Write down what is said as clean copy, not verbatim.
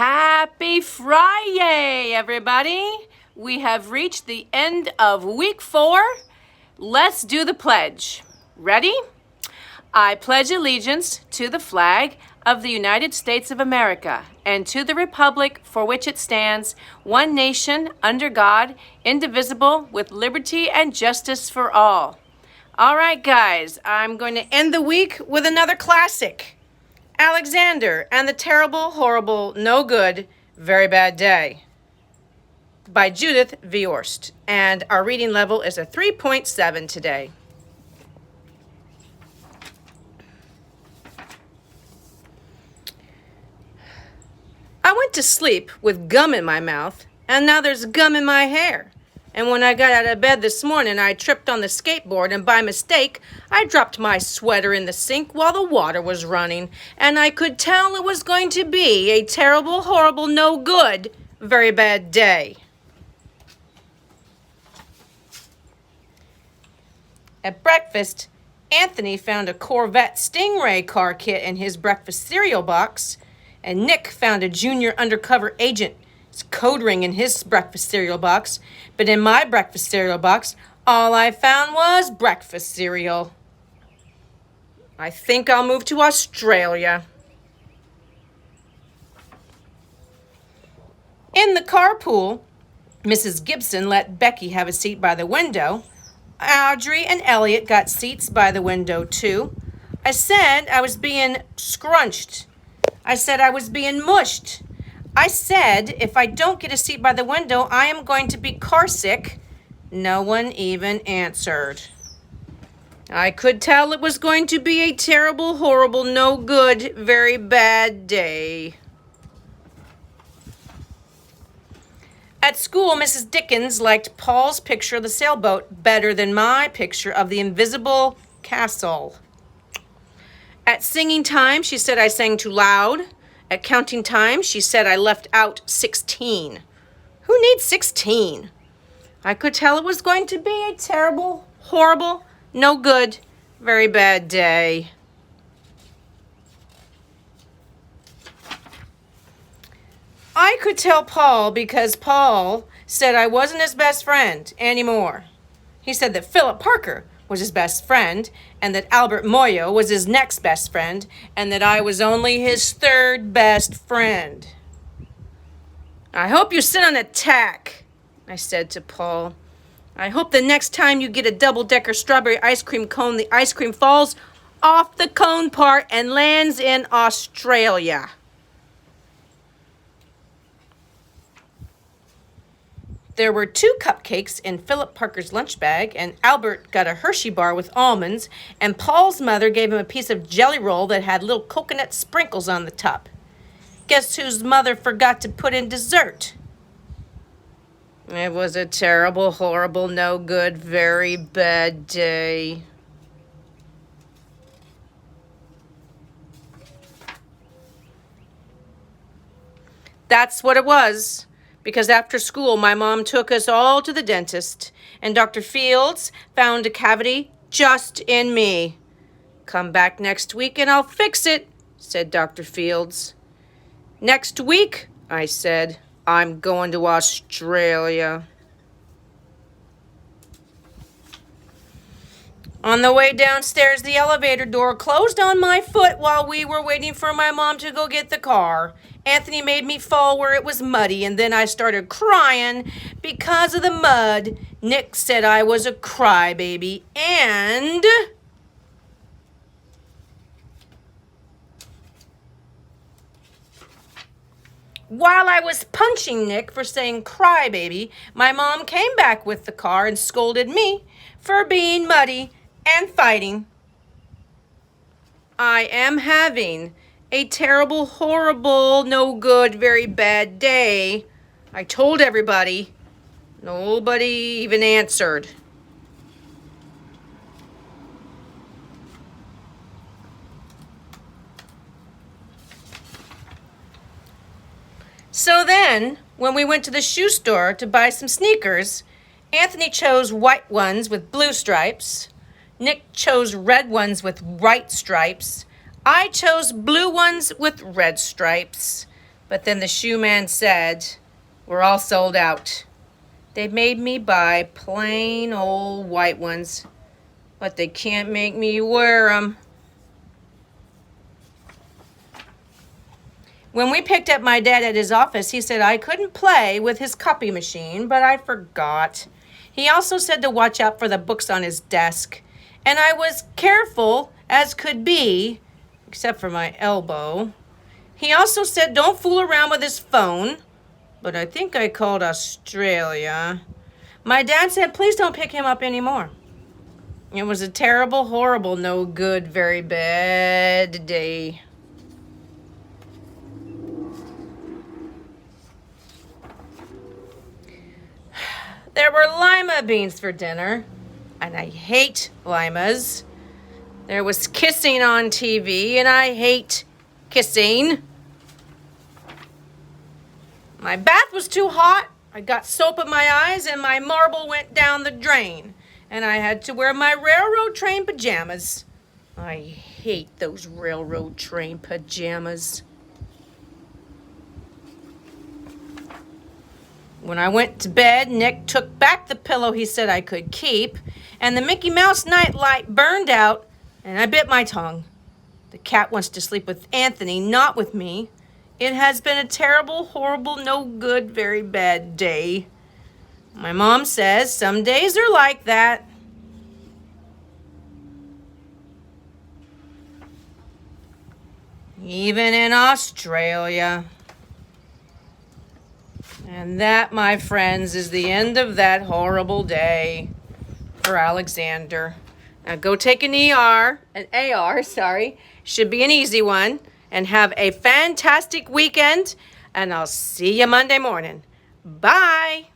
Happy Friday, everybody! We have reached the end of week 4. Let's do the pledge. Ready? I pledge allegiance to the flag of the United States of America and to the republic for which it stands, one nation, under God, indivisible, with liberty and justice for all. All right, guys, I'm going to end the week with another classic. Alexander and the Terrible, Horrible, No Good, Very Bad Day by Judith Viorst. And our reading level is a 3.7 today. I went to sleep with gum in my mouth, and now there's gum in my hair. And when I got out of bed this morning, I tripped on the skateboard, and by mistake, I dropped my sweater in the sink while the water was running, and I could tell it was going to be a terrible, horrible, no good, very bad day. At breakfast, Anthony found a Corvette Stingray car kit in his breakfast cereal box, and Nick found a junior undercover agent's code ring in his breakfast cereal box. But in my breakfast cereal box, all I found was breakfast cereal. I think I'll move to Australia. In the carpool, Mrs. Gibson let Becky have a seat by the window. Audrey and Elliot got seats by the window, too. I said I was being scrunched. I said I was being mushed. I said if I don't get a seat by the window, I am going to be car sick. No one even answered. I could tell it was going to be a terrible, horrible, no good, very bad day. At school, Mrs. Dickens liked Paul's picture of the sailboat better than my picture of the invisible castle. At singing time, she said I sang too loud. At counting time, she said I left out 16. Who needs 16? I could tell it was going to be a terrible, horrible, no good, very bad day. I could tell Paul because Paul said I wasn't his best friend anymore. He said that Philip Parker was his best friend, and that Albert Moyo was his next best friend, and that I was only his third best friend. I hope you sit on a tack, I said to Paul. I hope the next time you get a double-decker strawberry ice cream cone, the ice cream falls off the cone part and lands in Australia. There were 2 cupcakes in Philip Parker's lunch bag, and Albert got a Hershey bar with almonds, and Paul's mother gave him a piece of jelly roll that had little coconut sprinkles on the top. Guess whose mother forgot to put in dessert? It was a terrible, horrible, no good, very bad day. That's what it was. Because after school, my mom took us all to the dentist, and Dr. Fields found a cavity just in me. Come back next week and I'll fix it, said Dr. Fields. Next week, I said, I'm going to Australia. On the way downstairs, the elevator door closed on my foot while we were waiting for my mom to go get the car. Anthony made me fall where it was muddy, and then I started crying because of the mud. Nick said I was a crybaby, and while I was punching Nick for saying crybaby, my mom came back with the car and scolded me for being muddy and fighting. I am having a terrible, horrible, no good, very bad day. I told everybody. Nobody even answered. So then, when we went to the shoe store to buy some sneakers, Anthony chose white ones with blue stripes. Nick chose red ones with white stripes. I chose blue ones with red stripes. But then the shoe man said, we're all sold out. They made me buy plain old white ones, but they can't make me wear them. When we picked up my dad at his office, he said I couldn't play with his copy machine, but I forgot. He also said to watch out for the books on his desk, and I was careful as could be, except for my elbow. He also said don't fool around with his phone, but I think I called Australia. My dad said please don't pick him up anymore. It was a terrible, horrible, no good, very bad day. There were lima beans for dinner, and I hate limas. There was kissing on TV, and I hate kissing. My bath was too hot. I got soap in my eyes, and my marble went down the drain. And I had to wear my railroad train pajamas. I hate those railroad train pajamas. When I went to bed, Nick took back the pillow he said I could keep, and the Mickey Mouse nightlight burned out, and I bit my tongue. The cat wants to sleep with Anthony, not with me. It has been a terrible, horrible, no good, very bad day. My mom says some days are like that. Even in Australia. And that, my friends, is the end of that horrible day for Alexander. Now go take an AR, should be an easy one, and have a fantastic weekend, and I'll see you Monday morning. Bye.